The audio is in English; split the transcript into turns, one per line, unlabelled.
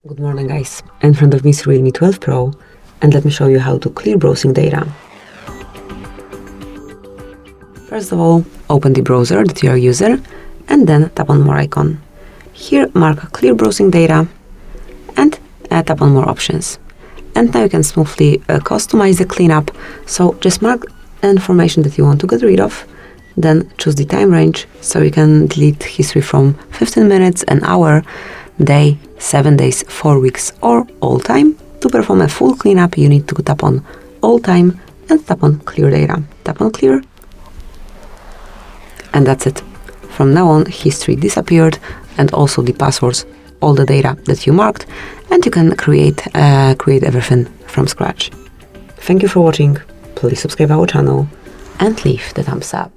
Good morning guys, in front of me is Realme 12 Pro and let me show you how to clear browsing data. First of all, open the browser that you are using and then tap on more icon. Here mark clear browsing data and tap on more options. And now you can smoothly customize the cleanup, so just mark the information that you want to get rid of, then choose the time range, so you can delete history from 15 minutes, an hour, day, 7 days, 4 weeks or all time. To perform a full cleanup you need to tap on all time and tap on clear data. Tap on clear and that's it. From now on history disappeared and also the passwords, all the data that you marked, and you can create everything from scratch. Thank you for watching, please subscribe our channel and leave the thumbs up.